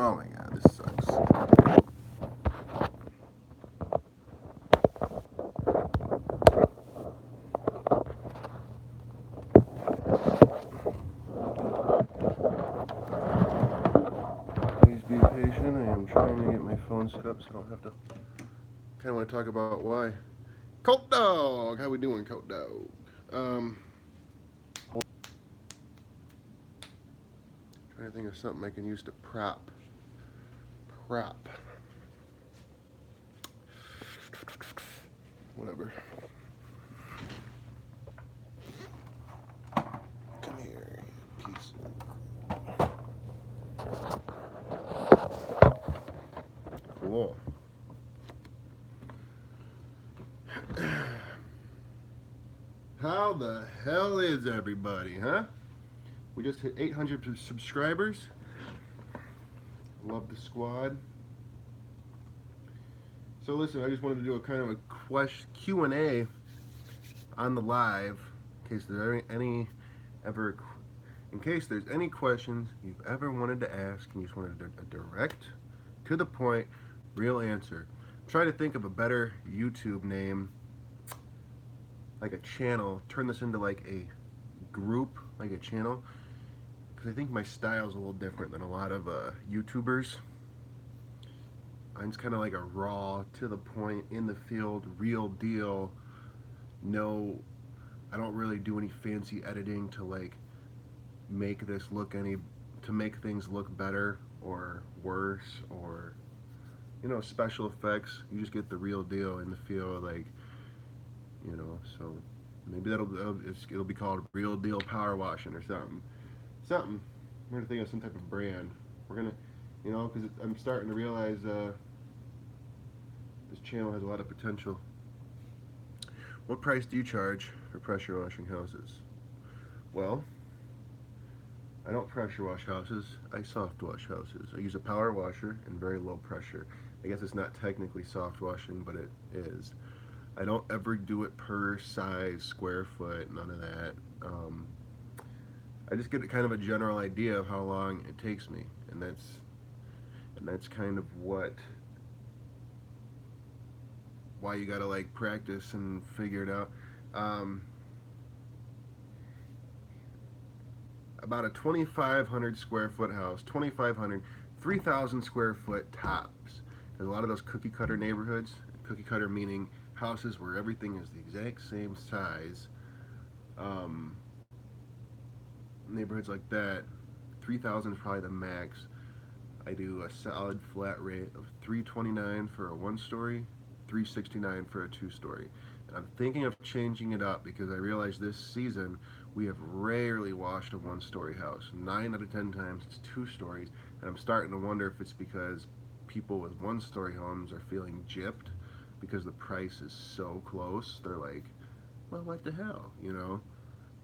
Oh my god, this sucks. Please be patient. I am trying to get my phone set up so I don't have to. Kind of want to talk about why. Colt Dog, how we doing, Colt Dog? Um, trying to think of something I can use to prop. Whatever. Come here, piece of cool. How the hell is everybody, huh? We just hit 800 subscribers. Love the squad. So listen, I just wanted to do a kind of a Q&A on the live in case there's ever in case there's any questions you've ever wanted to ask and you just wanted a direct, to the point, real answer. Try to think of a better YouTube name, like a channel. Turn this into like a group, like a channel, because I think my style's a little different than a lot of YouTubers. Mine's kind of like a raw, to the point, in the field, real deal. No, I don't really do any fancy editing to like make this look any to make things look better or worse, or special effects. You just get the real deal in the field, like, so maybe it'll be called Real Deal Power Washing or something. We're gonna think of some type of brand. We're gonna, because I'm starting to realize this channel has a lot of potential. What price do you charge for pressure washing houses? Well, I don't pressure wash houses. I soft wash houses. I use a power washer and very low pressure. I guess it's not technically soft washing, but it is. I don't ever do it per size, square foot, none of that. I just get kind of a general idea of how long it takes me, and that's kind of why you gotta like practice and figure it out. Um, about a 2,500 square foot house, 2,500, 3,000 square foot tops. There's a lot of those cookie cutter neighborhoods. Cookie cutter meaning houses where everything is the exact same size. Um, Neighborhoods like that, 3,000 is probably the max. I do a solid flat rate of 329 for a one story, 369 for a two story. And I'm thinking of changing it up because I realize this season we have rarely washed a one story house. 9 out of 10 times it's two stories. And I'm starting to wonder if it's because people with one story homes are feeling gypped because the price is so close. They're like, well, what the hell,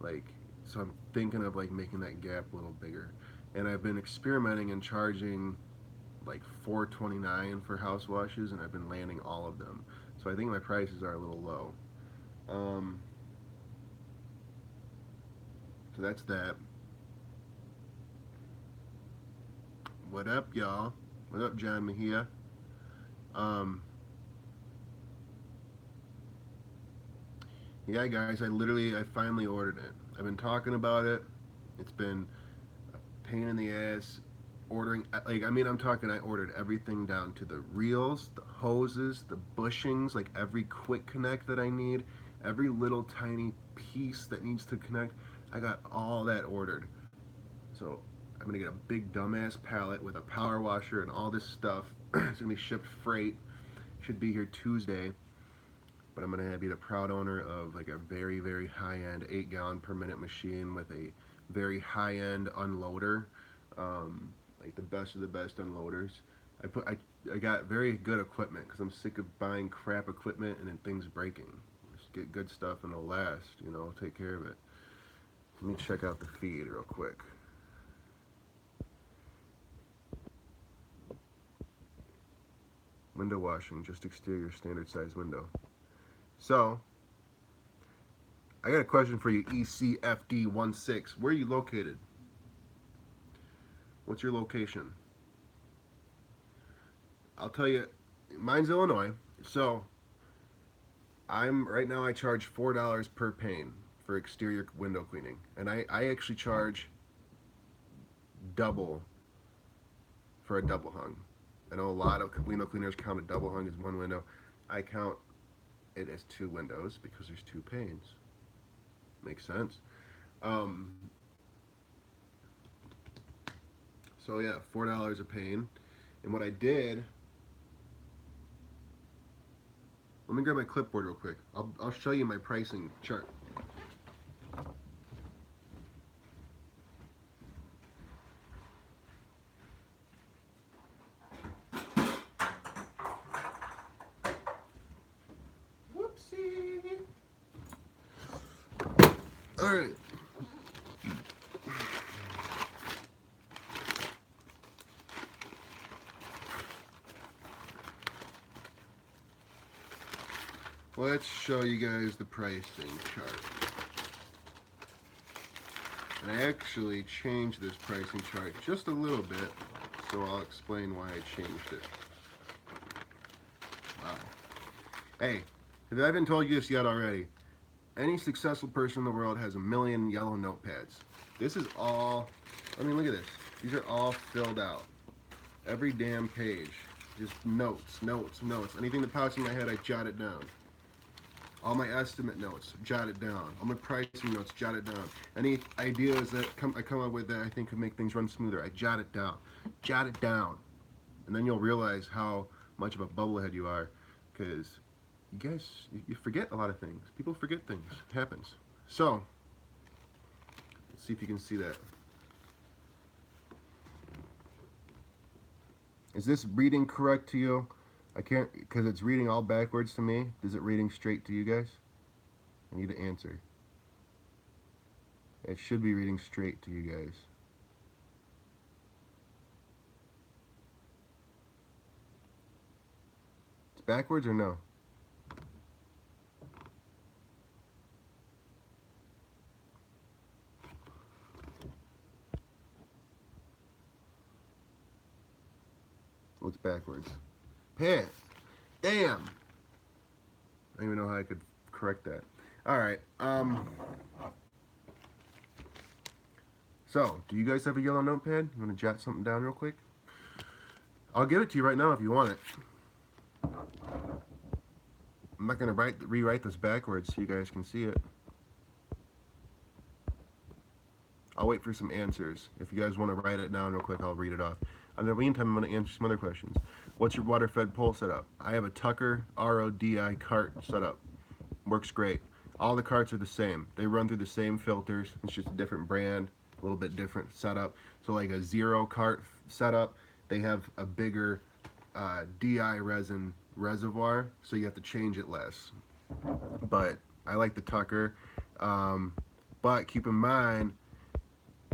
Like, so I'm thinking of like making that gap a little bigger. And I've been experimenting and charging like 429 for house washes, and I've been landing all of them. So I think my prices are a little low. Um, so that's that. What up, y'all? What up, John Mejia? Um, yeah, guys, I finally ordered it. I've been talking about it. It's been a pain in the ass ordering. Like, I mean, I ordered everything down to the reels, the hoses, the bushings, like every quick connect that I need, every little tiny piece that needs to connect. I got all that ordered. So I'm gonna get a big dumbass pallet with a power washer and all this stuff. It's gonna be shipped freight. Should be here Tuesday. But I'm gonna be the proud owner of like a very, very high-end 8 gallon per minute machine with a very high-end unloader. like the best of the best unloaders. I got very good equipment because I'm sick of buying crap equipment and then things breaking. Just get good stuff and it'll last. Take care of it. Let me check out the feed real quick. Window washing, just exterior, standard size window. So, I got a question for you, ECFD16. Where are you located? What's your location? I'll tell you, mine's Illinois. So, right now I charge $4 per pane for exterior window cleaning. And I actually charge double for a double hung. I know a lot of window cleaners count a double hung as one window. I count it as two windows because there's two panes. Makes sense. Um, so yeah, $4 a pane. And what I did, let me grab my clipboard real quick. I'll show you my pricing chart. Whoopsie. All right. Let's show you guys the pricing chart. And I actually changed this pricing chart just a little bit, so I'll explain why I changed it. Wow. Hey, if I haven't told you this yet already, any successful person in the world has a million yellow notepads. This is all, look at this. These are all filled out. Every damn page. Just notes, notes, notes. Anything that pops in my head, I jot it down. All my estimate notes, jot it down. All my pricing notes, jot it down. Any ideas that I come up with that I think could make things run smoother, I jot it down. Jot it down. And then you'll realize how much of a bubblehead you are, because you guys, you forget a lot of things. People forget things. It happens. So, let's see if you can see that. Is this reading correct to you? I can't, because it's reading all backwards to me. Is it reading straight to you guys? I need an answer. It should be reading straight to you guys. It's backwards or no? What's backwards? Pants. Damn. I don't even know how I could correct that. All right. So, do you guys have a yellow notepad? You want to jot something down real quick? I'll give it to you right now if you want it. I'm not going to rewrite this backwards so you guys can see it. I'll wait for some answers. If you guys want to write it down real quick, I'll read it off. In the meantime, I'm going to answer some other questions. What's your water-fed pole setup? I have a Tucker RODI cart setup. Works great. All the carts are the same. They run through the same filters. It's just a different brand, a little bit different setup. So like a zero cart setup, they have a bigger DI resin reservoir, so you have to change it less. But I like the Tucker. But keep in mind,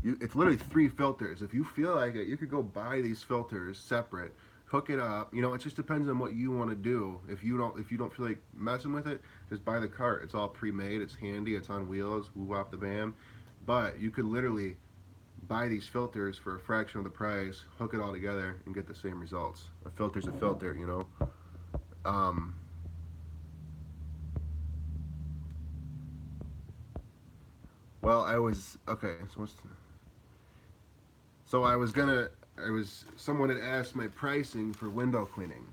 it's literally 3 filters. If you feel like it, you could go buy these filters separate, hook it up. It just depends on what you want to do. If you don't feel like messing with it, just buy the cart. It's all pre-made. It's handy. It's on wheels. Woo off the van. But you could literally buy these filters for a fraction of the price, hook it all together, and get the same results. A filter's a filter, Well, okay. So someone had asked my pricing for window cleaning,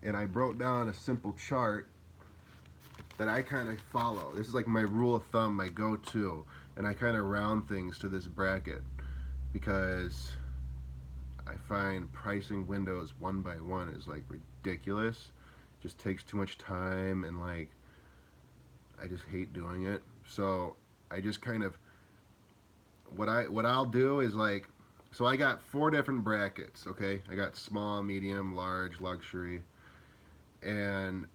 and I broke down a simple chart that I kind of follow. This is like my rule of thumb, my go-to, and I kind of round things to this bracket because I find pricing windows one by one is like ridiculous. Just takes too much time, and like I just hate doing it. So I just kind of what I'll do is like So I got 4 different brackets, okay? I got small, medium, large, luxury, and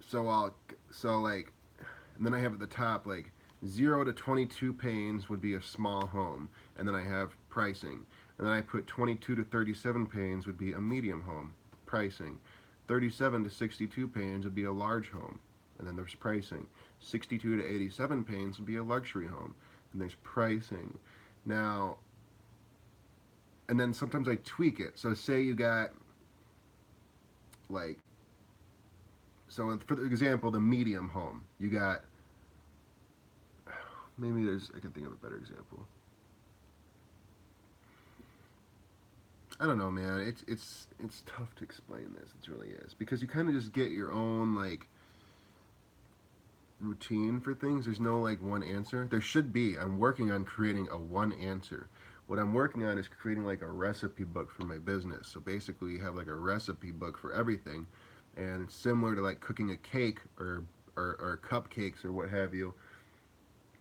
so like, and then I have at the top like 0 to 22 panes would be a small home, and then I have pricing, and then I put 22 to 37 panes would be a medium home, pricing, 37 to 62 panes would be a large home, and then there's pricing, 62 to 87 panes would be a luxury home, and there's pricing. Now, and then sometimes I tweak it. So say you got like, so for the example, the medium home, you got, maybe I can think of a better example. I don't know, man. It's tough to explain this. It really is, because you kind of just get your own like routine for things. There's no like one answer. There should be. I'm working on creating a one answer. What I'm working on is creating like a recipe book for my business. So basically, you have like a recipe book for everything, and it's similar to like cooking a cake or cupcakes or what have you.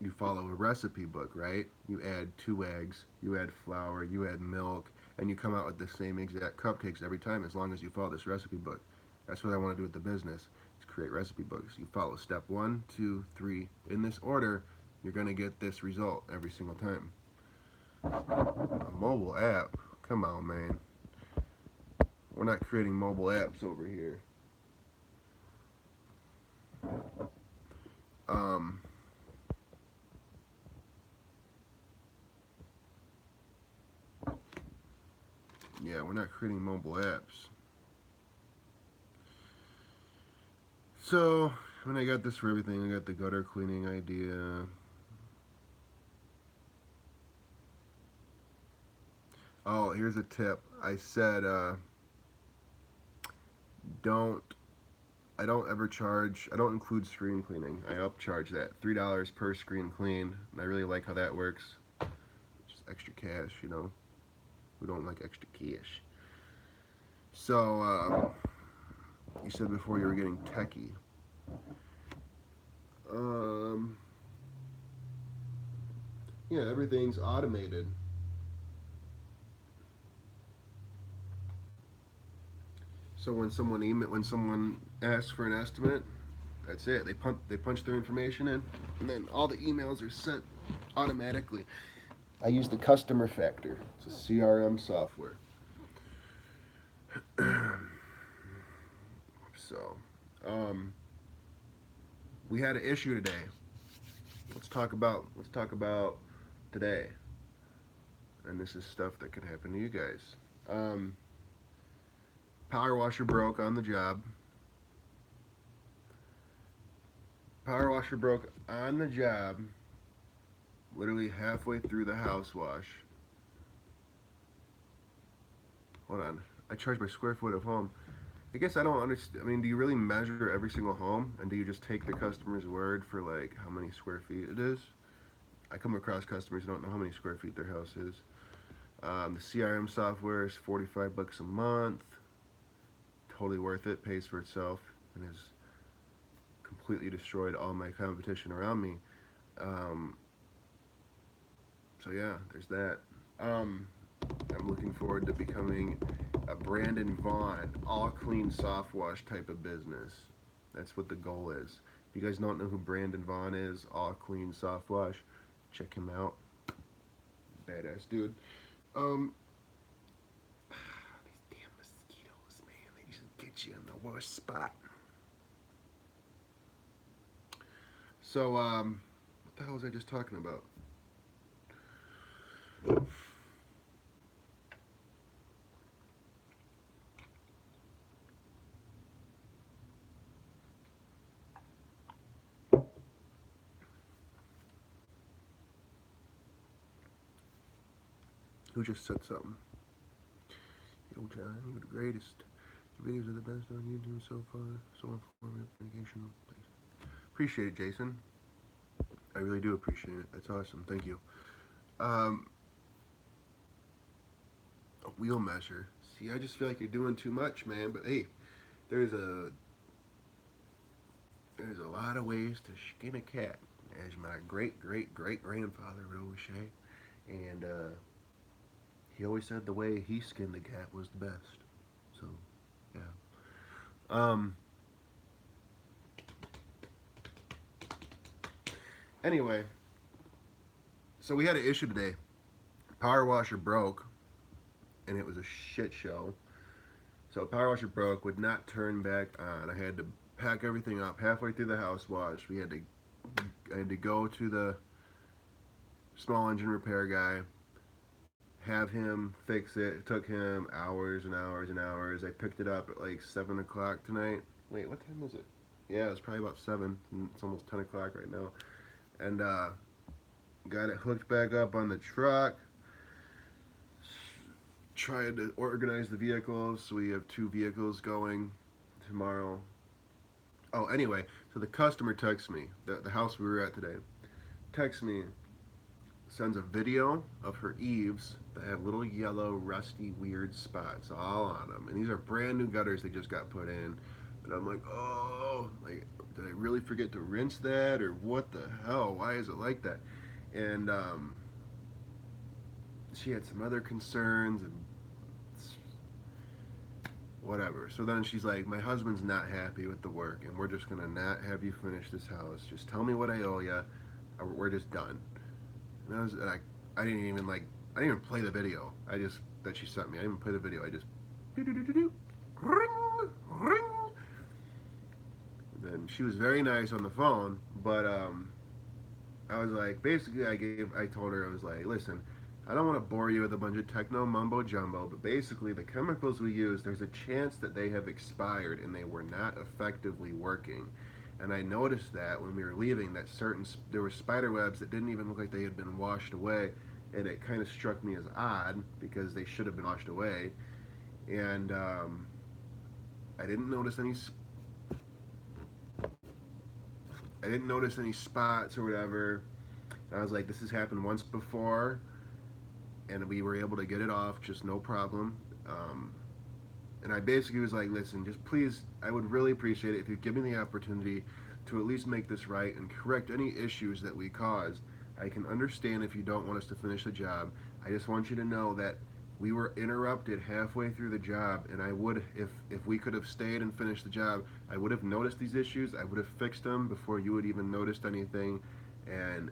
You follow a recipe book, right? You add 2 eggs, you add flour, you add milk, and you come out with the same exact cupcakes every time as long as you follow this recipe book. That's what I want to do with the business, is create recipe books. You follow step 1, 2, 3 in this order, you're going to get this result every single time. A mobile app? Come on, man. We're not creating mobile apps over here. Um, yeah, we're not creating mobile apps. So, when I got this for everything, I got the gutter cleaning idea. Oh, here's a tip. I said, don't, I don't ever charge, I don't include screen cleaning. I upcharge that. $3 per screen clean. And I really like how that works. Just extra cash, you know. We don't like extra cash. So, you said before you were getting techie. Um, yeah, everything's automated. So when someone asks for an estimate, that's it. They punch their information in, and then all the emails are sent automatically. I use the Customer Factor. It's a CRM software. So, um, we had an issue today. Let's talk about today, and this is stuff that could happen to you guys. Um, Power washer broke on the job. Power washer broke on the job. Literally halfway through the house wash. Hold on. I charge by square foot of home. I guess I don't understand. I mean, do you really measure every single home, and do you just take the customer's word for like how many square feet it is? I come across customers who don't know how many square feet their house is. The CRM software is $45 a month. Totally worth it. Pays for itself, and has completely destroyed all my competition around me. Um, so yeah, there's that. Um, I'm looking forward to becoming a Brandon Vaughn all clean soft wash type of business. That's what the goal is. If you guys don't know who Brandon Vaughn is, all clean soft wash, check him out. Badass dude. Um, these damn mosquitoes, man, they just get you in the worst spot. So, what the hell was I just talking about? Who just said something? Yo, John, you're the greatest. Your videos are the best on YouTube so far. So informative, educational. Appreciate it, Jason. I really do appreciate it. That's awesome. Thank you. Um, a wheel measure. See, I just feel like you're doing too much, man. But hey, there's a lot of ways to skin a cat, as my great great great grandfather would always say. And he always said the way he skinned the cat was the best. So, yeah. Um, anyway, so we had an issue today. Power washer broke, and it was a shit show. So power washer broke, would not turn back on. I had to pack everything up halfway through the house wash. I had to go to the small engine repair guy, have him fix it. It took him hours and hours and hours. I picked it up at like 7 o'clock tonight. Wait, what time is it? Yeah, it's probably about 7. It's almost 10 o'clock right now. And got it hooked back up on the truck. Tried to organize the vehicles so we have 2 vehicles going tomorrow. Oh, anyway, so the customer texts me, the house we were at today, texts me, sends a video of her eaves that have little yellow, rusty, weird spots all on them. And these are brand new gutters they just got put in. And I'm like, oh, like, did I really forget to rinse that? Or what the hell? Why is it like that? And she had some other concerns and whatever. So then she's like, my husband's not happy with the work, and we're just gonna not have you finish this house. Just tell me what I owe you. We're just done. And I didn't even like, I didn't even play the video. I just that she sent me. I didn't even play the video. I just ring, ring. Then she was very nice on the phone, but I was like, basically, I told her, I was like, listen, I don't want to bore you with a bunch of techno mumbo jumbo, but basically, the chemicals we use, there's a chance that they have expired and they were not effectively working. And I noticed that when we were leaving, that there were spider webs that didn't even look like they had been washed away, and it kind of struck me as odd because they should have been washed away. And I didn't notice any. I didn't notice any spots or whatever. And I was like, this has happened once before, and we were able to get it off, just no problem. And I basically was like, listen, just please, I would really appreciate it if you give me the opportunity to at least make this right and correct any issues that we caused. I can understand if you don't want us to finish the job. I just want you to know that we were interrupted halfway through the job, and I would, if we could have stayed and finished the job, I would have noticed these issues. I would have fixed them before you would even noticed anything. And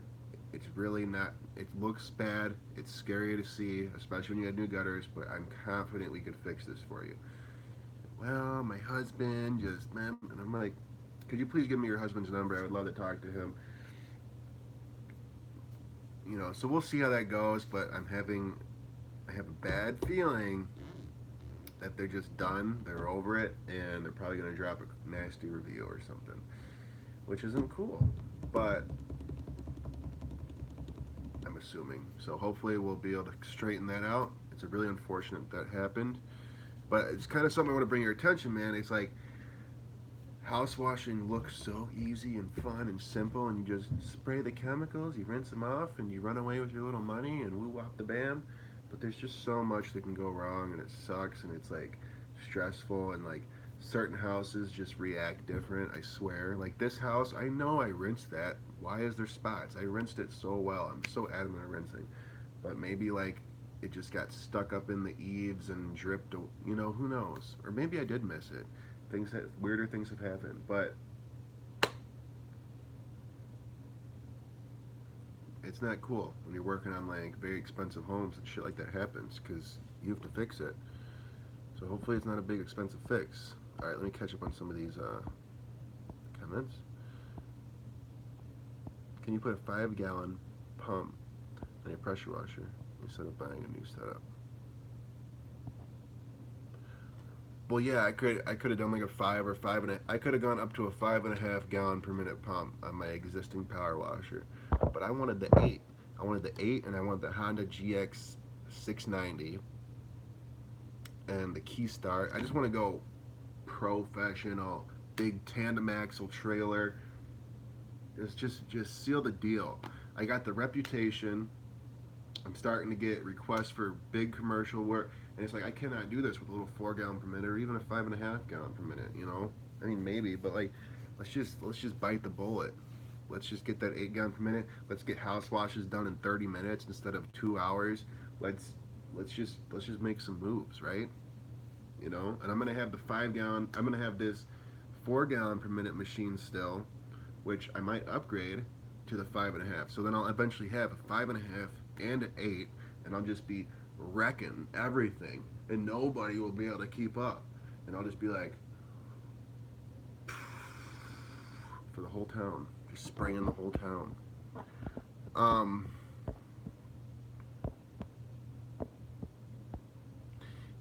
it's really not, it looks bad, it's scary to see, especially when you had new gutters, but I'm confident we could fix this for you. Well, my husband just, man, and I'm like, could you please give me your husband's number? I would love to talk to him. So we'll see how that goes, but I have a bad feeling that they're just done, they're over it, and they're probably going to drop a nasty review or something, which isn't cool, but I'm assuming. So hopefully we'll be able to straighten that out. It's a really unfortunate that happened, but it's kind of something I want to bring your attention, man. It's like house washing looks so easy and fun and simple, and you just spray the chemicals, you rinse them off, and you run away with your little money and woo wop the bam. But there's just so much that can go wrong, and it sucks, and it's like stressful, and like certain houses just react different. I swear, like this house, I know I rinsed that. Why is there spots? I rinsed it so well. I'm so adamant on rinsing, but maybe like it just got stuck up in the eaves and dripped. Who knows? Or maybe I did miss it. Weirder things have happened, but it's not cool when you're working on like very expensive homes and shit like that happens because you have to fix it. So hopefully it's not a big expensive fix. All right, let me catch up on some of these comments. Can you put a 5-gallon pump on your pressure washer instead of buying a new setup? Well, yeah, I could have done like a 5 or 5 and a, I could have gone up to a 5.5 gallon per minute pump on my existing power washer, but I wanted the 8. I wanted the 8, and I wanted the Honda GX 690 and the Keystart. I just want to go professional, big tandem axle trailer. Just seal the deal. I got the reputation. I'm starting to get requests for big commercial work, and it's like I cannot do this with a little 4 gallon per minute or even a 5.5 gallon per minute. I mean maybe, but like let's just bite the bullet. let's just get that 8 gallon per minute. Let's get house washes done in 30 minutes instead of 2 hours. Let's just make some moves, right? You know, and I'm gonna have the 5 gallon. I'm gonna have this 4 gallon per minute machine still, which I might upgrade to the 5.5. So then I'll eventually have a 5.5 and an 8, and I'll just be wrecking everything, and nobody will be able to keep up. And I'll just be like, for the whole town, just spraying the whole town. Um,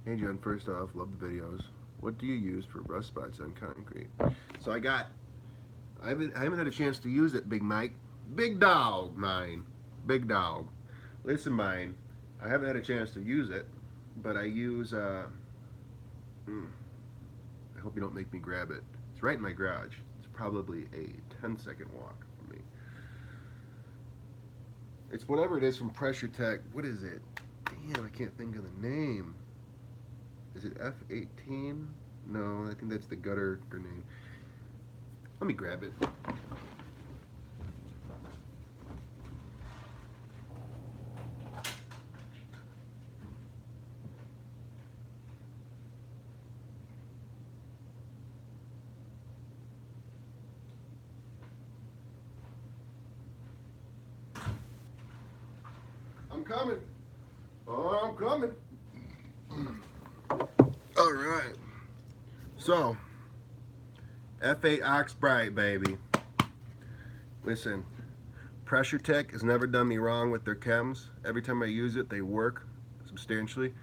hey John, first off, love the videos. What do you use for rust spots on concrete? So I haven't had a chance to use it, Big Mike. Big dog, mine. Big dog. Listen, mine. I haven't had a chance to use it, but I use, I hope you don't make me grab it. It's right in my garage. It's probably a 10-second walk from me. It's whatever it is from Pressure Tech. What is it? Damn, I can't think of the name. Is it F18? No, I think that's the gutter grenade. Let me grab it. I'm coming. Oh, I'm coming. All right. So, F8 Ox Bright, baby. Listen, Pressure Tech has never done me wrong with their chems. Every time I use it, they work substantially.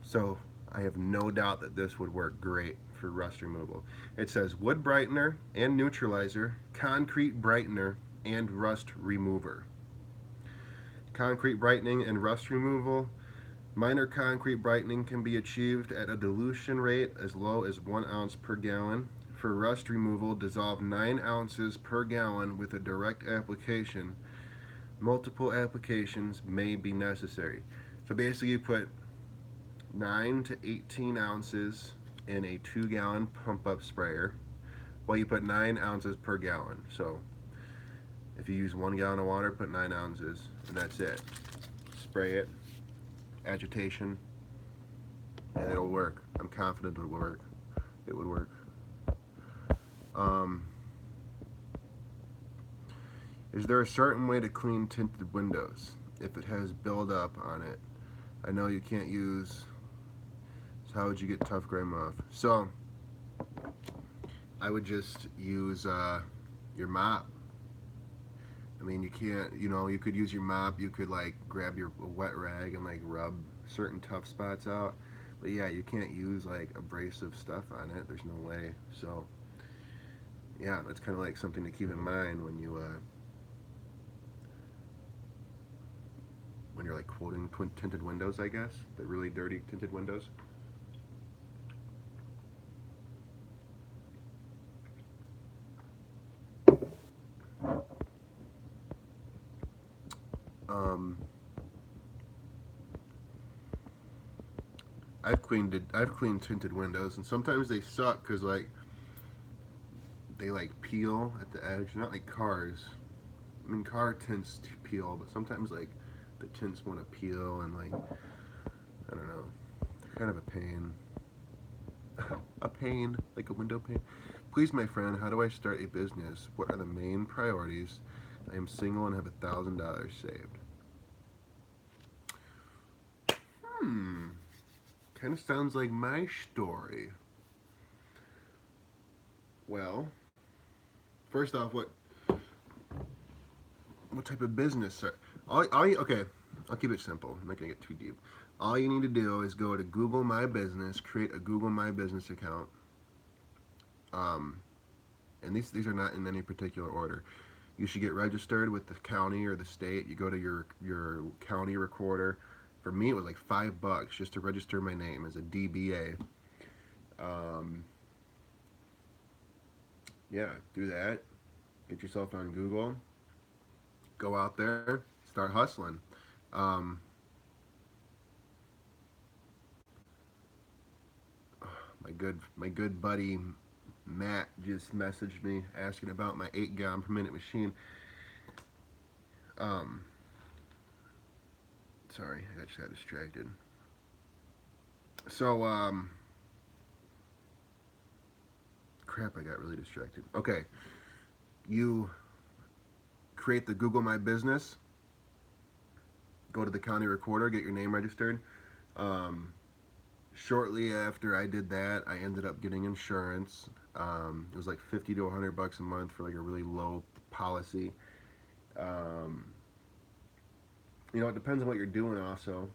So, I have no doubt that this would work great for rust removal. It says wood brightener and neutralizer, concrete brightener, and rust remover. Concrete brightening and rust removal. Minor concrete brightening can be achieved at a dilution rate as low as 1 ounce per gallon. For rust removal, dissolve 9 ounces per gallon with a direct application. Multiple applications may be necessary. So basically you put 9 to 18 ounces in a 2-gallon pump-up sprayer. Well, you put 9 ounces per gallon. So if you use 1 gallon of water, put 9 ounces, and that's it. Spray it, agitation, and it'll work. I'm confident it will work. It would work. Is there a certain way to clean tinted windows if it has buildup on it? I know you can't use. So how would you get tough gray moth? So I would just use your mop. I mean, you can't, you could use your mop, you could like grab your wet rag and like rub certain tough spots out. But yeah, you can't use like abrasive stuff on it. There's no way. So yeah, that's kind of like something to keep in mind when you're like quoting tinted windows, I guess. The really dirty tinted windows. I've cleaned tinted windows, and sometimes they suck because like they like peel at the edge. Not like cars. I mean, car tints peel, but sometimes like the tints want to peel, and like I don't know, they're kind of a pain. A pain, like a window pane. Please, my friend, how do I start a business? What are the main priorities? I am single and have $1,000 saved. Kind of sounds like my story. Well, first off, what type of business? Okay, I'll keep it simple. I'm not gonna get too deep. All you need to do is go to Google My Business, create a Google My Business account. And these are not in any particular order. You should get registered with the county or the state. You go to your county recorder. For me, it was like $5 just to register my name as a DBA. Yeah, do that. Get yourself on Google. Go out there, start hustling. My good buddy Matt just messaged me asking about my 8 gallon per minute machine. Um, Sorry, I just got distracted. So, crap, I got really distracted. Okay, you create the Google My Business, go to the county recorder, get your name registered. Um, Shortly after I did that, I ended up getting insurance. It was like 50 to $100 a month for like a really low policy. Um, it depends on what you're doing also.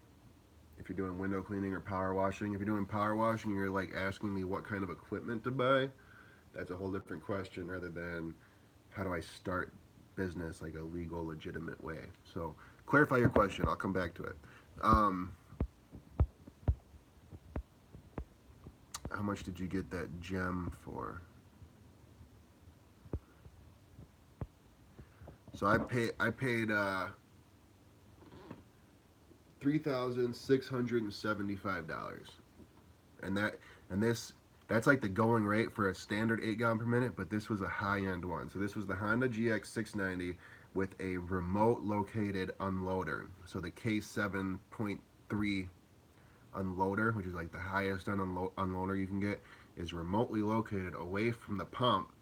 If you're doing window cleaning or power washing. If you're doing power washing, you're like asking me what kind of equipment to buy. That's a whole different question rather than how do I start business like a legal, legitimate way. So clarify your question. I'll come back to it. Um, how much did you get that gem for? So I paid $3,675, and that's like the going rate for a standard 8 gallon per minute. But this was a high end one. So this was the Honda GX 690 with a remote located unloader. So the K7.3 unloader, which is like the highest unloader you can get, is remotely located away from the pump,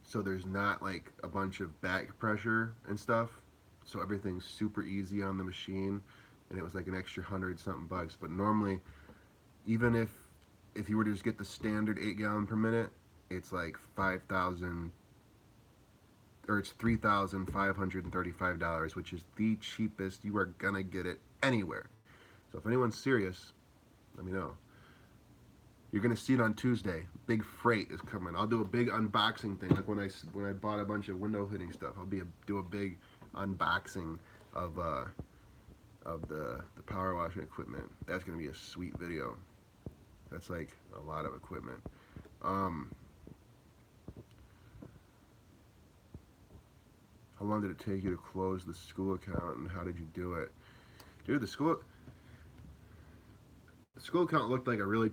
so there's not like a bunch of back pressure and stuff. So everything's super easy on the machine, and it was like an extra 100 something bucks. But normally, even if you were to just get the standard 8 gallon per minute, it's like 5,000 or it's $3,535, which is the cheapest you are gonna get it anywhere. So if anyone's serious, let me know. You're gonna see it on Tuesday. Big freight is coming. I'll do a big unboxing thing, like when I bought a bunch of window cleaning stuff. Do a big unboxing of the power washing equipment. That's gonna be a sweet video. That's like a lot of equipment. Um, how long did it take you to close the school account, and how did you do it, dude? The school account looked like a really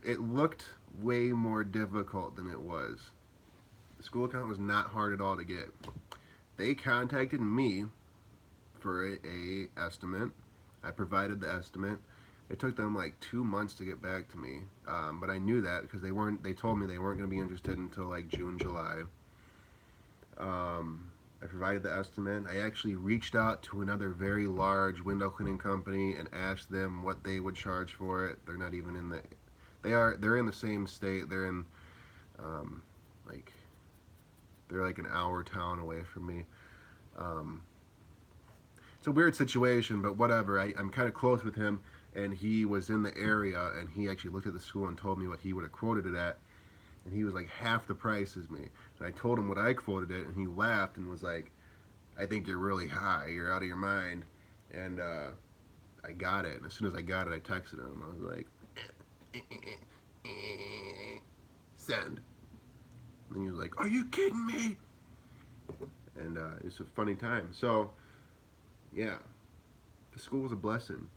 it looked way more difficult than it was. The school account was not hard at all to get. They contacted me for a estimate. I provided the estimate. It took them like 2 months to get back to me, but I knew that because they told me they weren't going to be interested until like June, July. I provided the estimate. I actually reached out to another very large window cleaning company and asked them what they would charge for it. They're not even in the. They're in the same state. Um, like they're like an hour town away from me. Um, it's a weird situation, but whatever. I'm kind of close with him, and he was in the area, and he actually looked at the school and told me what he would have quoted it at, and he was like half the price as me. And I told him what I quoted it, and he laughed and was like, "I think you're really high. You're out of your mind." And I got it. And as soon as I got it, I texted him. I was like, "Send." And he was like, "Are you kidding me?" And it's a funny time. So yeah, the school was a blessing.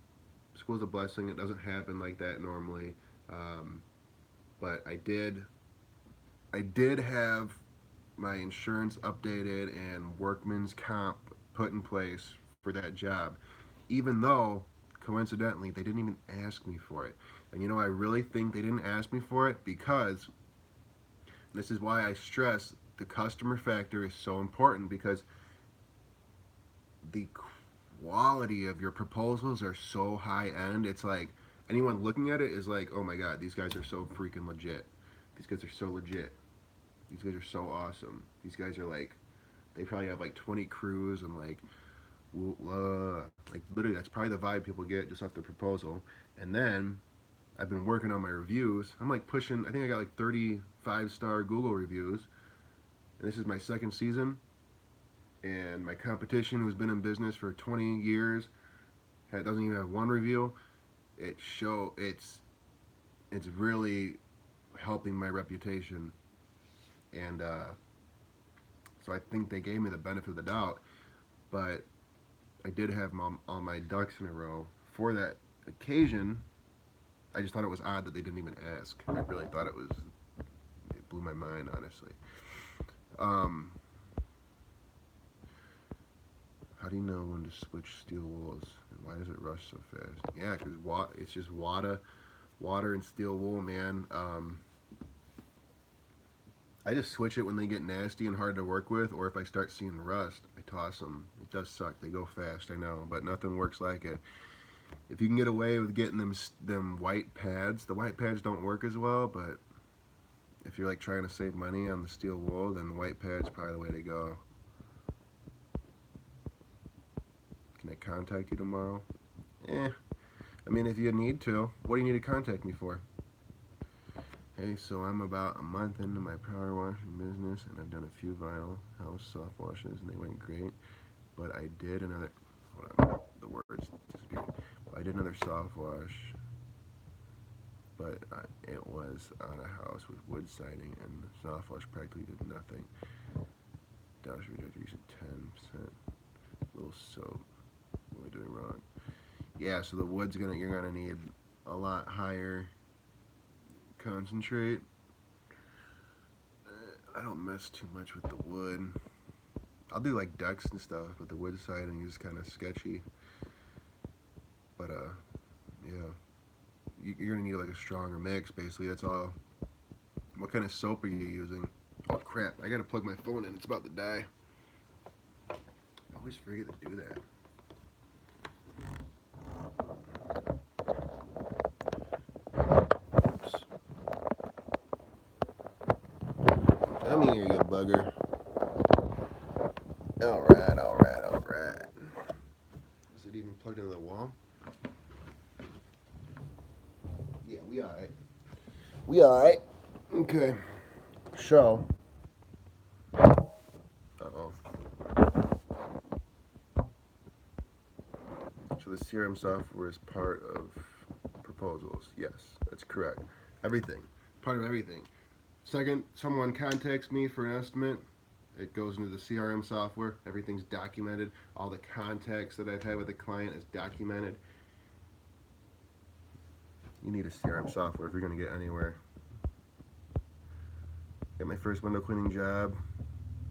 School's a blessing. It doesn't happen like that normally. Um, but I did have my insurance updated and workman's comp put in place for that job, even though coincidentally they didn't even ask me for it. And I really think they didn't ask me for it because this is why I stress the customer factor is so important, because the quality of your proposals are so high end. It's like anyone looking at it is like, oh my god, these guys are so freaking legit. These guys are so legit. These guys are so awesome. These guys are like, they probably have like 20 crews and like literally that's probably the vibe people get just off the proposal. And then I've been working on my reviews. I'm like pushing. I think I got like 35-star Google reviews, and this is my second season. And my competition, who's been in business for 20 years, doesn't even have one review. It's really helping my reputation, and so I think they gave me the benefit of the doubt. But I did have all my ducks in a row for that occasion. I just thought it was odd that they didn't even ask. I really thought it blew my mind, honestly. Um, how do you know when to switch steel wools? And why does it rush so fast? Yeah, because it's just water and steel wool, man. I just switch it when they get nasty and hard to work with, or if I start seeing rust, I toss them. It does suck. They go fast, I know, but nothing works like it. If you can get away with getting them white pads, the white pads don't work as well, but if you're like trying to save money on the steel wool, then the white pad's probably the way to go. Can I contact you tomorrow? I mean, if you need to. What do you need to contact me for? Hey, so I'm about a month into my power washing business, and I've done a few vinyl house soft washes, and they went great. But I did another. Hold on, the words disappeared. I did another soft wash, but it was on a house with wood siding, and the soft wash practically did nothing. Douse reductor using 10%. Little soap. What am I doing wrong? Yeah, so the you're gonna need a lot higher concentrate. I don't mess too much with the wood. I'll do like decks and stuff, but the wood siding is kind of sketchy. But yeah, you're gonna need like a stronger mix. Basically, that's all. What kind of soap are you using? Oh crap! I gotta plug my phone in. It's about to die. I always forget to do that. Oops. Come here, you bugger. All right, all right, all right. Is it even plugged into the wall? Yeah, we alright. We alright. Okay. So. Uh-oh. So the CRM software is part of proposals. Yes, that's correct. Everything. Part of everything. Second, someone contacts me for an estimate. It goes into the CRM software. Everything's documented. All the contacts that I've had with the client is documented. You need a CRM software if you're going to get anywhere. Get my first window cleaning job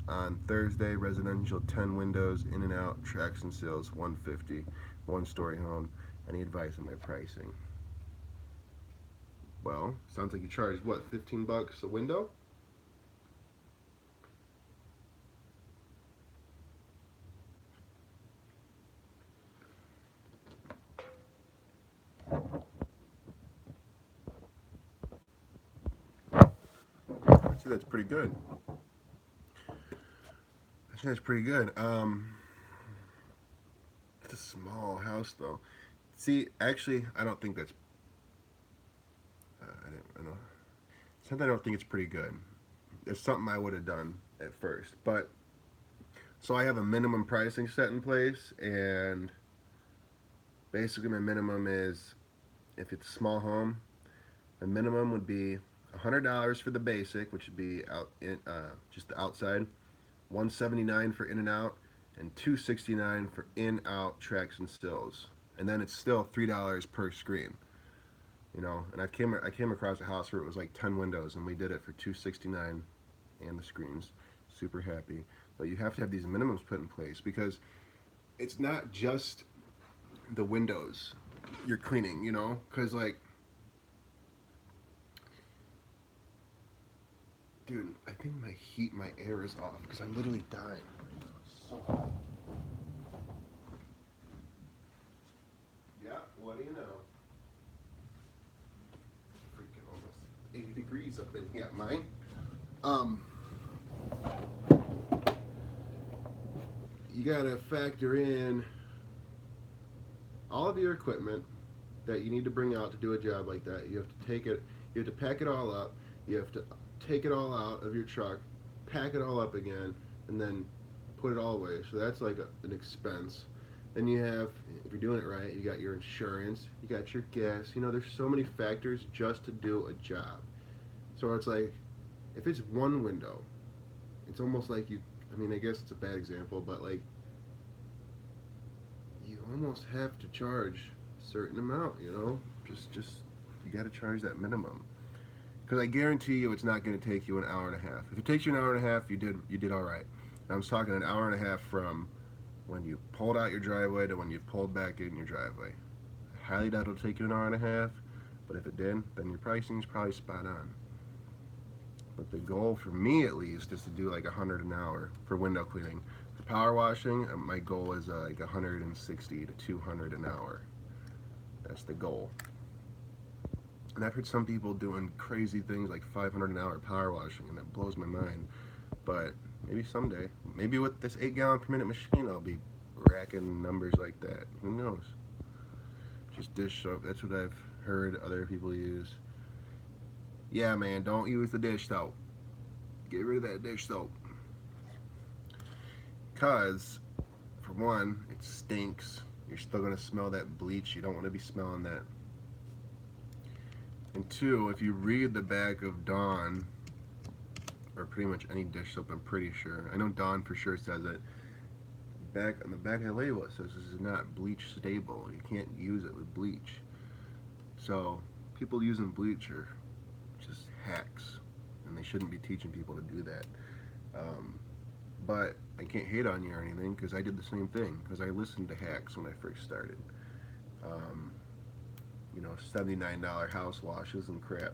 on Thursday. Residential 10 windows, in and out, tracks and sills, 150, one-story home. Any advice on my pricing? Well, sounds like you charge what, 15 bucks a window? I'd say that's pretty good. I'd say that's pretty good. It's a small house though. See, actually, I don't think that's. I don't know. Something I don't think it's pretty good. It's something I would have done at first, but so I have a minimum pricing set in place, and basically my minimum is if it's a small home, the minimum would be $100 for the basic, which would be just the outside, 179 for in and out, and 269 for in out tracks and stills, and then it's still $3 per screen. And I came across a house where it was like 10 windows, and we did it for 269, and the screens. Super happy, but you have to have these minimums put in place because it's not just the windows you're cleaning, because like, dude, I think my air is off because I'm literally dying. So, yeah, what do you know? Freaking almost 80 degrees up in here, mine. Um, you gotta factor in all of your equipment that you need to bring out to do a job like that. You have to take it, you have to pack it all up, you have to take it all out of your truck, pack it all up again, and then put it all away. So that's like an expense. Then you have, if you're doing it right, you got your insurance, you got your gas. There's so many factors just to do a job. So it's like, if it's one window, it's almost like I guess it's a bad example, but like, you almost have to charge a certain amount, just you got to charge that minimum. Because I guarantee you it's not going to take you an hour and a half. If it takes you an hour and a half, you did all right. I was talking an hour and a half from when you pulled out your driveway to when you pulled back in your driveway. I highly doubt it'll take you an hour and a half, but if it did, then your pricing is probably spot on. But the goal for me at least is to do like 100 an hour for window cleaning. For power washing, my goal is like 160 to 200 an hour. That's the goal. And I've heard some people doing crazy things like 500 an hour power washing, and that blows my mind. But maybe someday, maybe with this 8 gallon per minute machine, I'll be racking numbers like that. Who knows? Just dish soap. That's what I've heard other people use. Yeah, man, don't use the dish soap. Get rid of that dish soap. Because, for one, it stinks. You're still going to smell that bleach. You don't want to be smelling that. And two, if you read the back of Dawn, or pretty much any dish soap, I'm pretty sure. I know Dawn for sure says it. Back on the back of the label, it says this is not bleach stable. You can't use it with bleach. So, people using bleach are just hacks, and they shouldn't be teaching people to do that. But I can't hate on you or anything, because I did the same thing, because I listened to hacks when I first started. You know, $79 house washes and crap.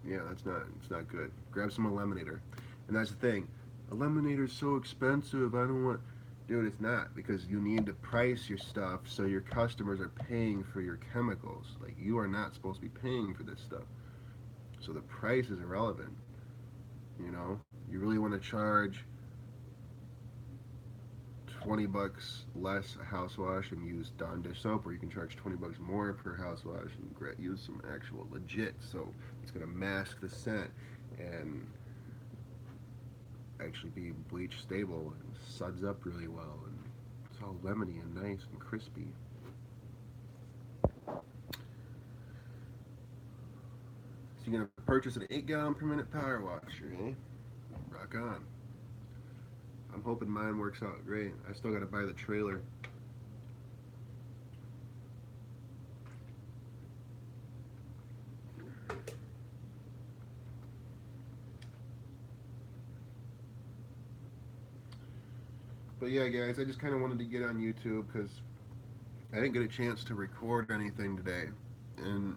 Yeah, it's not good. Grab some Eliminator. And that's the thing. Eliminator's so expensive. I don't want... Dude, it's not, because you need to price your stuff so your customers are paying for your chemicals. Like, you are not supposed to be paying for this stuff. So the price is irrelevant. You know? You really want to charge $20 less a house wash and use Dawn dish soap, or you can charge $20 more per house wash and use some actual legit soap. It's going to mask the scent and actually be bleach stable and suds up really well, and it's all lemony and nice and crispy. So you're going to purchase an 8 gallon per minute power washer, eh? Rock on. I'm hoping mine works out great. I still got to buy the trailer. But yeah, guys, I just kind of wanted to get on YouTube because I didn't get a chance to record anything today. And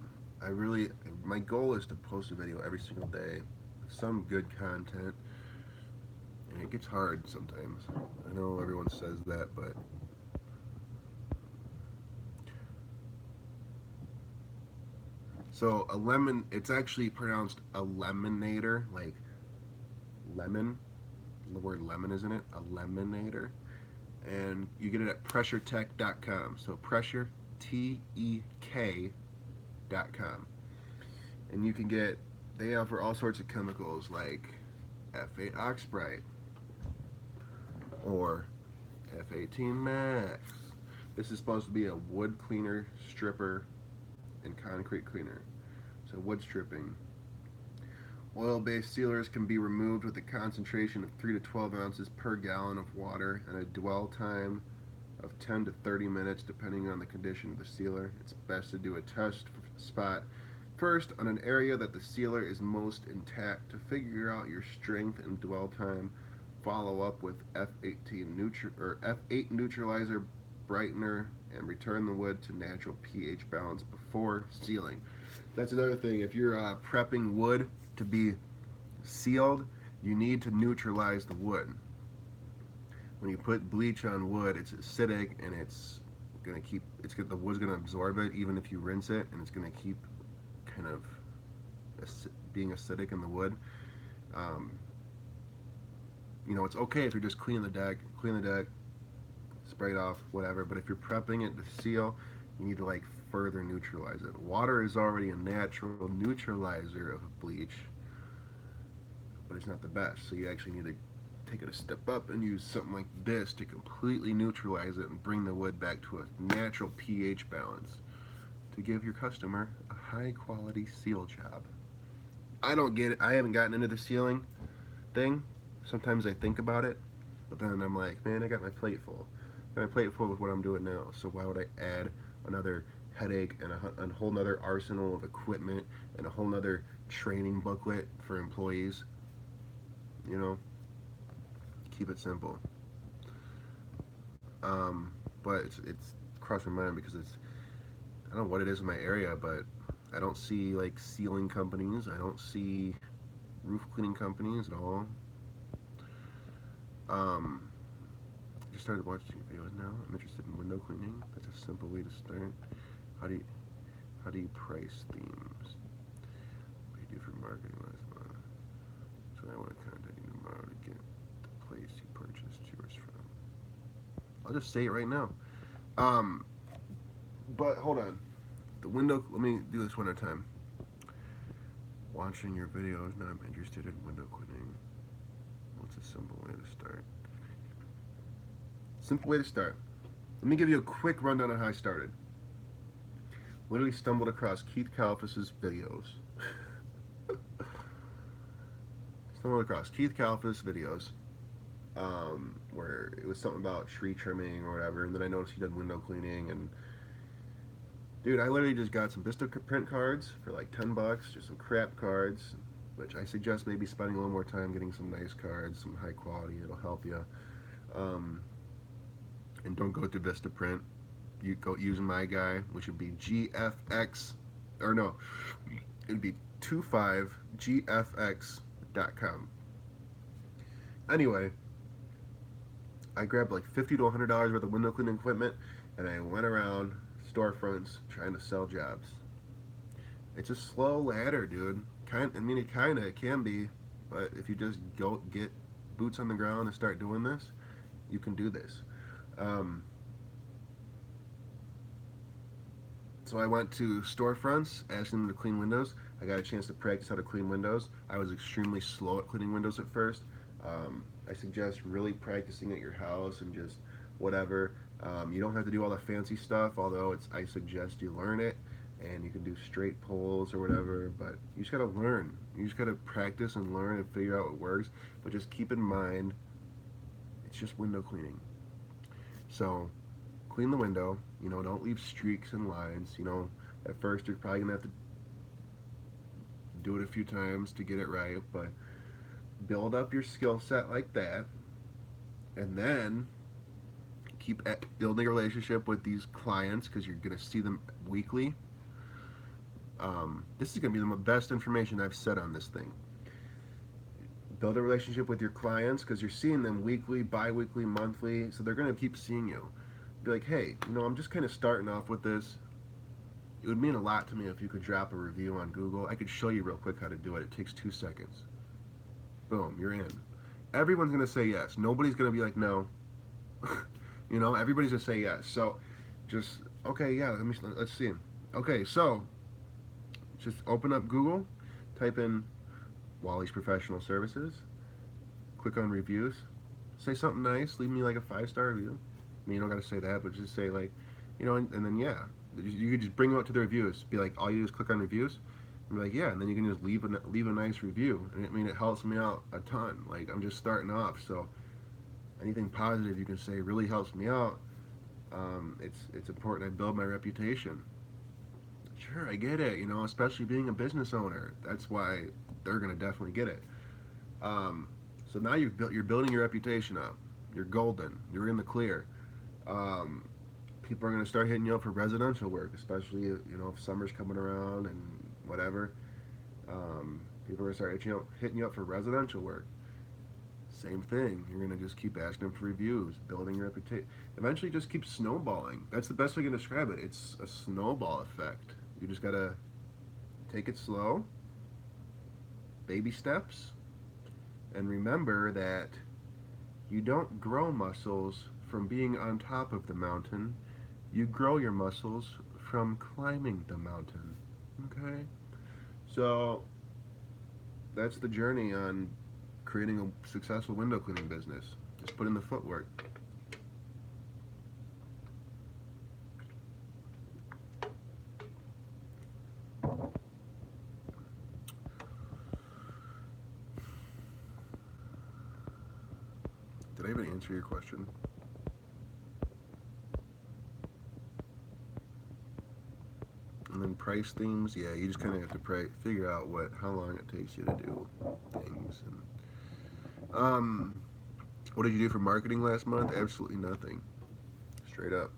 my goal is to post a video every single day, some good content. And it gets hard sometimes. I know everyone says that, but so it's actually pronounced a lemonator, like lemon. The word lemon is in it, a lemonator. And you get it at pressuretech.com. So pressure, TEK.com. And you can they offer all sorts of chemicals like F8 Oxbrite or F18 Max. This is supposed to be a wood cleaner, stripper, and concrete cleaner. So wood stripping. Oil-based sealers can be removed with a concentration of 3 to 12 ounces per gallon of water and a dwell time of 10 to 30 minutes depending on the condition of the sealer. It's best to do a test spot first on an area that the sealer is most intact to figure out your strength and dwell time. Follow up with F8 neutralizer brightener and return the wood to natural pH balance before sealing. That's another thing. If you're prepping wood to be sealed, you need to neutralize the wood. When you put bleach on wood, it's acidic and the wood's gonna absorb it even if you rinse it, and it's gonna keep kind of being acidic in the wood. You know, it's okay if you're just clean the deck, spray it off, whatever, but if you're prepping it to seal, you need to like further neutralize it. Water is already a natural neutralizer of bleach, but it's not the best, so you actually need to take it a step up and use something like this to completely neutralize it and bring the wood back to a natural pH balance to give your customer a high quality seal job. I don't get it. I haven't gotten into the sealing thing. Sometimes I think about it, but then I'm like, man, I got my plate full. I got my plate full with what I'm doing now, so why would I add another headache and a whole nother arsenal of equipment and a whole nother training booklet for employees. You know, keep it simple. But it's crossed my mind because I don't know what it is in my area, but I don't see like ceiling companies. I don't see roof cleaning companies at all. Um, just started watching videos now. I'm interested in window cleaning. That's a simple way to start. How do you how do you price themes? What do you do for marketing last month? So I want to contact you tomorrow to get the place you purchased yours from. I'll just say it right now. Um, but hold on. The window. Let me do this one at a time. Watching your videos. Now I'm interested in window cleaning. What's a simple way to start? Simple way to start. Let me give you a quick rundown on how I started. Literally stumbled across Keith Kalfas's videos. Stumbled across Keith Kalfas videos, where it was something about tree trimming or whatever, and then I noticed he did window cleaning, and dude, I literally just got some Vistaprint cards for like $10, just some crap cards, which I suggest maybe spending a little more time getting some nice cards, some high quality. It'll help you. Um, and don't go to Vistaprint. You go using my guy, which would be GFX, or no, it'd be 25gfx.com. Anyway, I grabbed like $50 to $100 worth of window cleaning equipment, and I went around storefronts trying to sell jobs. It's a slow ladder, dude. It can be, but if you just go get boots on the ground and start doing this, you can do this. Um, so I went to storefronts, asked them to clean windows. I got a chance to practice how to clean windows. I was extremely slow at cleaning windows at first. I suggest really practicing at your house and just whatever. You don't have to do all the fancy stuff, although I suggest you learn it, and you can do straight pulls or whatever, but you just gotta learn. You just gotta practice and learn and figure out what works, but just keep in mind, it's just window cleaning. So, clean the window, don't leave streaks and lines, at first you're probably gonna have to do it a few times to get it right, but build up your skill set like that, and then keep building a relationship with these clients because you're going to see them weekly. This is going to be the best information I've said on this thing. Build a relationship with your clients because you're seeing them weekly, bi-weekly, monthly, so they're going to keep seeing you. Be like, hey, I'm just kind of starting off with this. It would mean a lot to me if you could drop a review on Google. I could show you real quick how to do it. It takes 2 seconds. Boom, you're in. Everyone's going to say yes. Nobody's going to be like, no. Everybody's going to say yes. So, just, okay, yeah, let's see. Okay, so, just open up Google, type in Wally's Professional Services, click on reviews, say something nice, leave me like a 5-star review. You don't got to say that, but just say like, and then yeah, you could just bring them up to the reviews. Be like, all you do is click on reviews, and be like, yeah, and then you can just leave a nice review. And it helps me out a ton. Like, I'm just starting off, so anything positive you can say really helps me out. It's important I build my reputation. Sure, I get it. Especially being a business owner, that's why they're gonna definitely get it. So now you're building your reputation up. You're golden. You're in the clear. People are going to start hitting you up for residential work, especially if summer's coming around and whatever. People are going to start hitting you up for residential work. Same thing. You're going to just keep asking them for reviews, building your reputation. Eventually, just keep snowballing. That's the best way to describe it. It's a snowball effect. You just got to take it slow, baby steps, and remember that you don't grow muscles from being on top of the mountain. You grow your muscles from climbing the mountain. Okay? So, that's the journey on creating a successful window cleaning business. Just put in the footwork. Did I even answer your question? price things, yeah, you just kind of have to figure out how long it takes you to do things. And what did you do for marketing last month? Absolutely nothing. Straight up.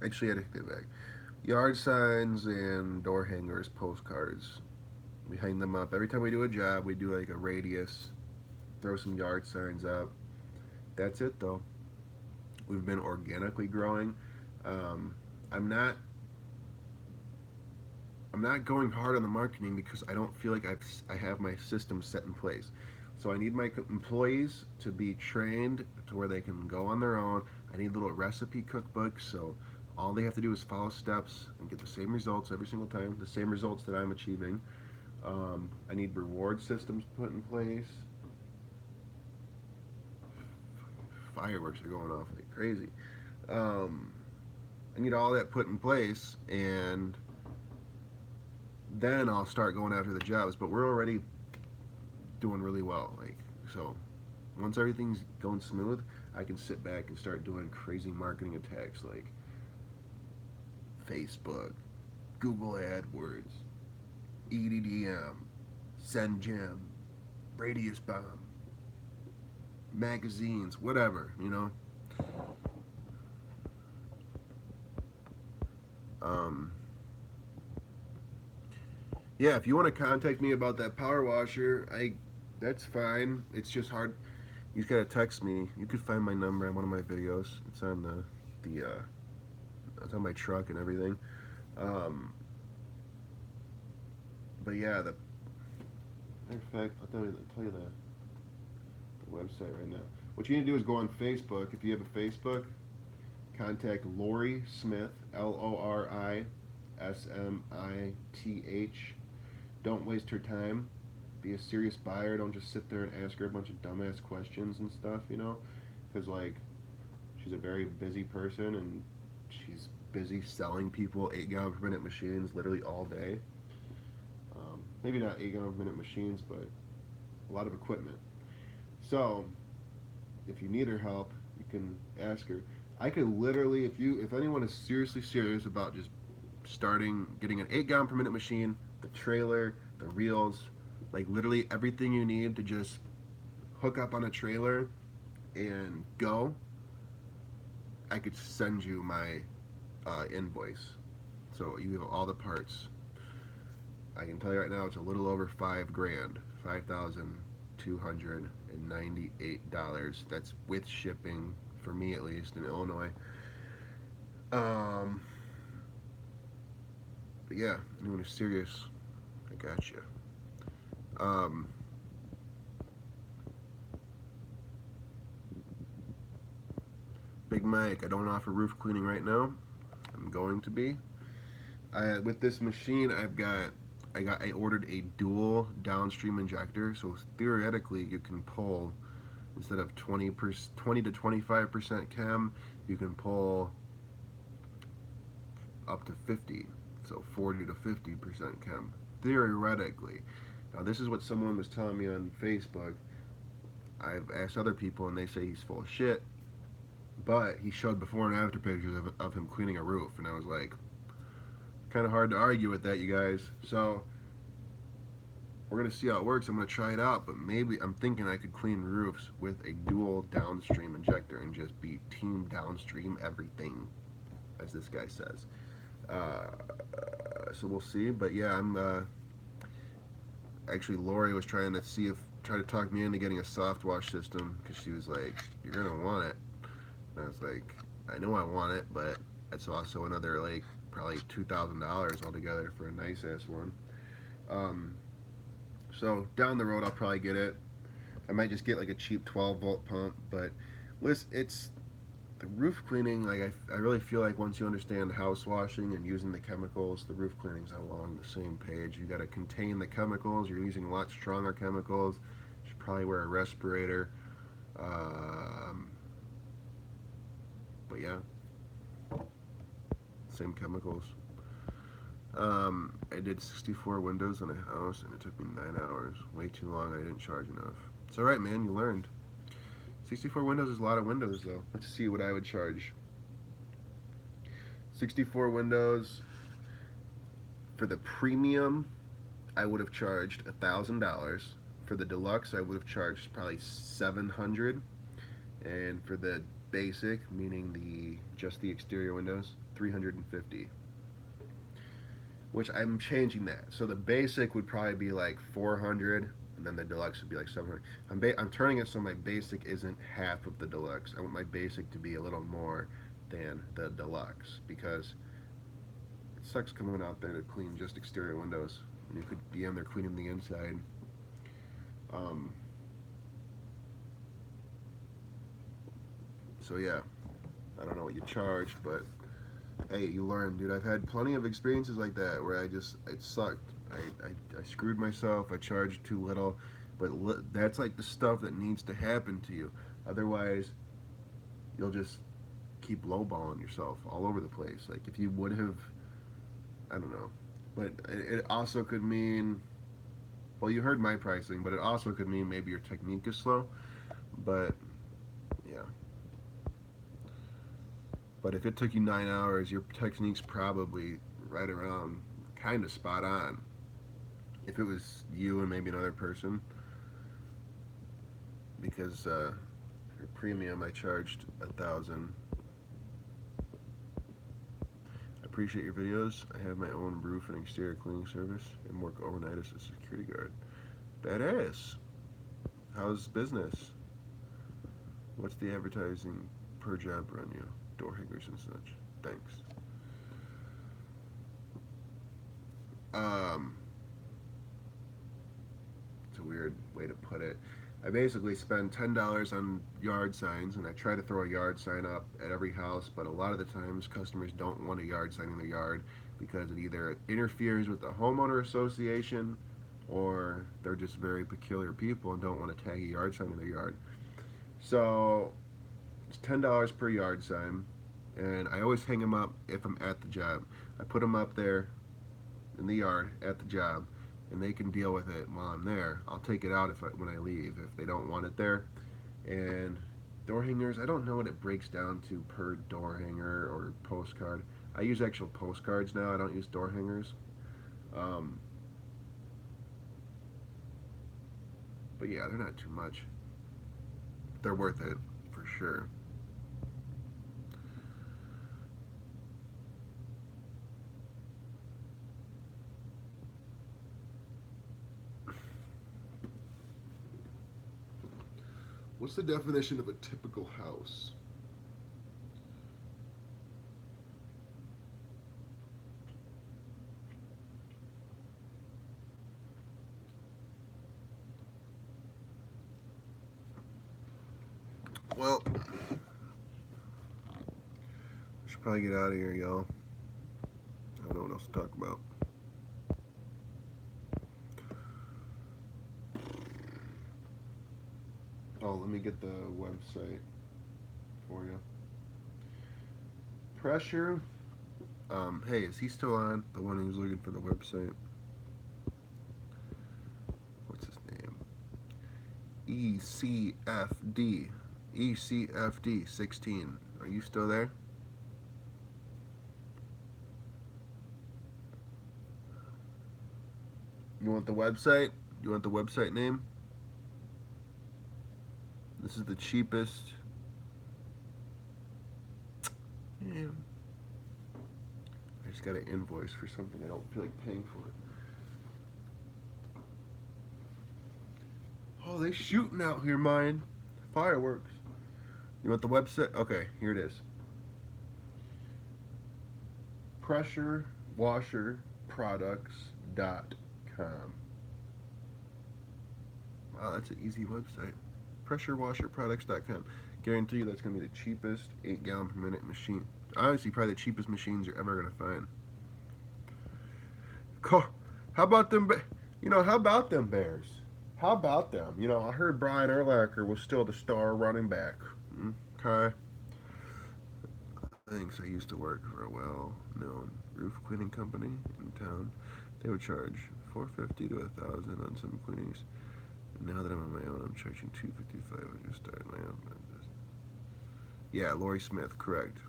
Actually, I had to take that back. Yard signs and door hangers, postcards. We hang them up every time we do a job. We do like a radius, throw some yard signs up. That's it though. We've been organically growing. Um, I'm not. I'm not going hard on the marketing because I don't feel like I have my system set in place. So I need my employees to be trained to where they can go on their own. I need little recipe cookbooks, so all they have to do is follow steps and get the same results every single time, the same results that I'm achieving. I need reward systems put in place. Fireworks are going off like crazy. Um, I need all that put in place, and then I'll start going after the jobs. But we're already doing really well. Like, so once everything's going smooth, I can sit back and start doing crazy marketing attacks like Facebook, Google AdWords, EDDM, SendGem, Radius Bomb, magazines, whatever, you know. Um, yeah, if you want to contact me about that power washer, that's fine. It's just hard. You gotta text me. You could find my number on one of my videos. It's on the it's on my truck and everything. Um, but yeah, the matter of fact, I'll tell you the website right now. What you need to do is go on Facebook. If you have a Facebook, contact Lori Smith, LORISMITH. Don't waste her time. Be a serious buyer. Don't just sit there and ask her a bunch of dumbass questions and stuff, you know? Because, like, she's a very busy person and she's busy selling people 8 gallon per minute machines literally all day. Maybe not 8 gallon per minute machines, but a lot of equipment. So, if you need her help, you can ask her. I could literally, if anyone is seriously serious about just getting an 8 gallon per minute machine, the trailer, the reels, like literally everything you need to just hook up on a trailer and go, I could send you my invoice. So you have all the parts. I can tell you right now, it's a little over $5,000, $5,298. That's with shipping for me at least in Illinois. Um, but yeah, anyone who's serious, I got you. Um, Big Mike, I don't offer roof cleaning right now. I'm going to be. With this machine, I ordered a dual downstream injector, so theoretically you can pull instead of 20 to 25% chem, you can pull up to 50, so 40 to 50% chem theoretically. Now this is what someone was telling me on Facebook. I've asked other people and they say he's full of shit, but he showed before and after pictures of him cleaning a roof, and I was like, kind of hard to argue with that, you guys. So we're gonna see how it works. I'm gonna try it out, but maybe I'm thinking I could clean roofs with a dual downstream injector and just be team downstream everything, as this guy says. So we'll see. But yeah, I'm actually Lori was trying to talk me into getting a soft wash system because she was like, "You're gonna want it," and I was like, "I know I want it, but it's also another like probably $2,000 altogether for a nice ass one." So down the road, I'll probably get it. I might just get like a cheap 12-volt pump, but listen, it's the roof cleaning. Like I really feel like once you understand house washing and using the chemicals, the roof cleaning's along the same page. You got to contain the chemicals. You're using a lot stronger chemicals. You should probably wear a respirator. But yeah, same chemicals. I did 64 windows in a house and it took me 9 hours. Way too long. I didn't charge enough. It's alright, man. You learned. 64 windows is a lot of windows, though. Let's see what I would charge. 64 windows. For the premium, I would have charged $1,000. For the deluxe, I would have charged probably 700. And for the basic, meaning just the exterior windows, 350. Which I'm changing that. So the basic would probably be like 400, and then the deluxe would be like 700. I'm turning it so my basic isn't half of the deluxe. I want my basic to be a little more than the deluxe because it sucks coming out there to clean just exterior windows. And you could be in there cleaning the inside. Um, so yeah, I don't know what you charge, but hey, you learn, dude. I've had plenty of experiences like that where it sucked. I screwed myself. I charged too little, but that's like the stuff that needs to happen to you. Otherwise, you'll just keep lowballing yourself all over the place. Like if you would have, I don't know, but it also could mean, well, you heard my pricing, but it also could mean maybe your technique is slow. But yeah, but if it took you 9 hours, your technique's probably right around kind of spot on. If it was you and maybe another person, because for premium I charged 1,000. I appreciate your videos. I have my own roof and exterior cleaning service and work overnight as a security guard. Badass. How's business? What's the advertising per job run you? Door hangers and such. Thanks. Um, it's a weird way to put it. I basically spend $10 on yard signs, and I try to throw a yard sign up at every house, but a lot of the times customers don't want a yard sign in their yard because it either interferes with the homeowner association or they're just very peculiar people and don't want to tag a yard sign in their yard. So it's $10 per yard sign, and I always hang them up if I'm at the job. I put them up there in the yard at the job, and they can deal with it while I'm there. I'll take it out when I leave if they don't want it there. And door hangers, I don't know what it breaks down to per door hanger or postcard. I use actual postcards now. I don't use door hangers. Um, but yeah, they're not too much. They're worth it for sure. What's the definition of a typical house? Well, I should probably get out of here, y'all. I don't know what else to talk about. Oh, let me get the website for you. Pressure. Hey, is he still on? The one who's looking for the website. What's his name? ECFD. ECFD 16. Are you still there? You want the website? You want the website name? This is the cheapest. Yeah. I just got an invoice for something I don't feel like paying for it. Oh, they shooting out here, mine. Fireworks. You want the website? Okay, here it is. PressureWasherProducts.com. Wow, that's an easy website. PressureWasherProducts.com. Guarantee you that's going to be the cheapest 8-gallon per minute machine. Honestly, probably the cheapest machines you're ever going to find. How about them? How about them Bears? How about them? I heard Brian Urlacher was still the star running back. Okay. Thanks. I used to work for a well-known roof cleaning company in town. They would charge $450 to $1,000 on some cleanings. Now that I'm on my own, I'm charging $255. I just started my own business. Yeah, Lori Smith, correct.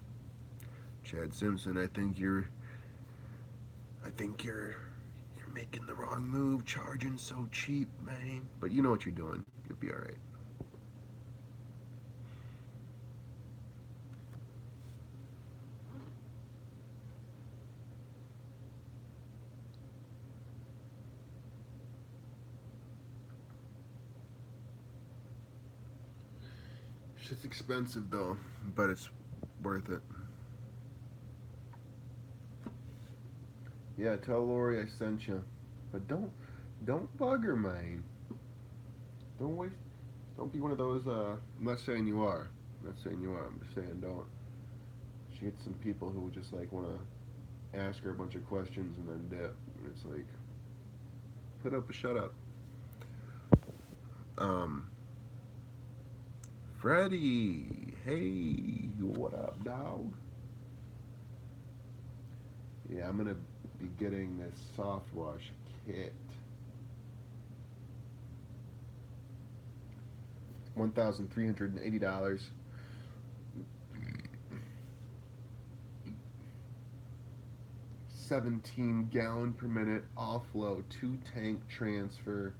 Chad Simpson, I think I think you're making the wrong move, charging so cheap, man. But you know what you're doing. You'll be all right. Shit's expensive though, but it's worth it. Yeah, tell Lori I sent you, but don't bug her, man. Don't waste. Don't be one of those. I'm not saying you are. I'm not saying you are. I'm just saying don't. She gets some people who just like want to ask her a bunch of questions and then dip. And it's like, put up or shut up. Um, Freddie, hey, what up, dog? Yeah, I'm gonna be getting this soft wash kit. $1,380. 17 gallon per minute offload, 2 tank transfer.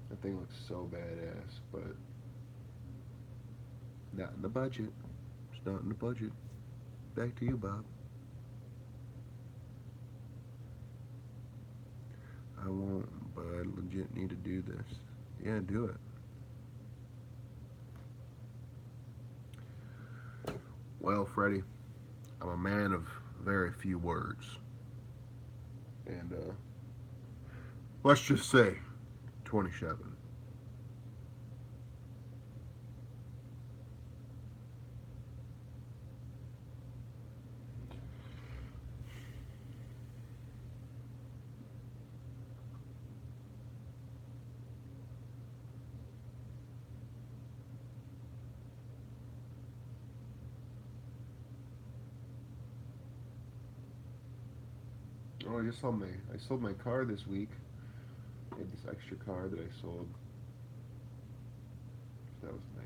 That thing looks so badass, but not in the budget. It's not in the budget. Back to you, Bob. I won't, but I legit need to do this. Yeah, do it. Well, Freddie, I'm a man of very few words. And let's just say 27. Oh, I sold my car this week. I had this extra car that I sold. So that was nice.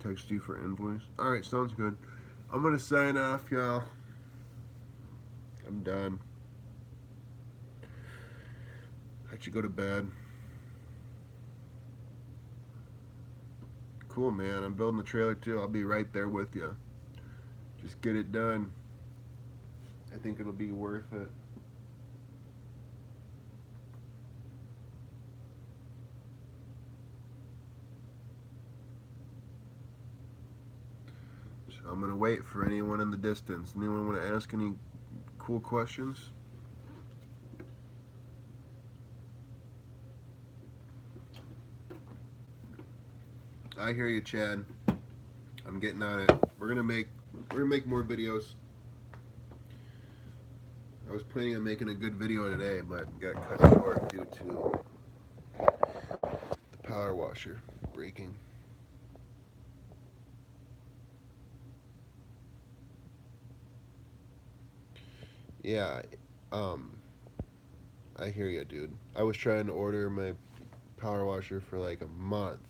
Text you for invoice. All right, sounds good. I'm gonna sign off, y'all. I'm done. I should go to bed. Cool, man. I'm building the trailer too. I'll be right there with you. Just get it done. I think it'll be worth it. So I'm gonna wait for anyone in the distance. Anyone want to ask any cool questions? I hear you, Chad. I'm getting on it. We're gonna make more videos. I was planning on making a good video today, but got cut short due to the power washer breaking. Yeah, um, I hear you, dude. I was trying to order my power washer for like a month,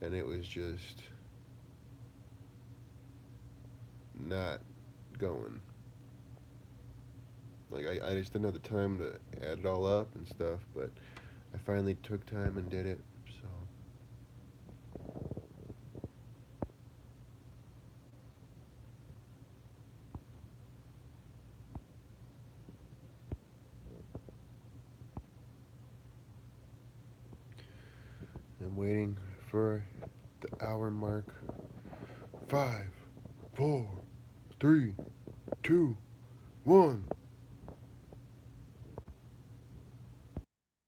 and it was just not going. Like I just didn't have the time to add it all up and stuff, but I finally took time and did it. So I'm waiting for the hour mark. 5, 4, 3, 2, 1.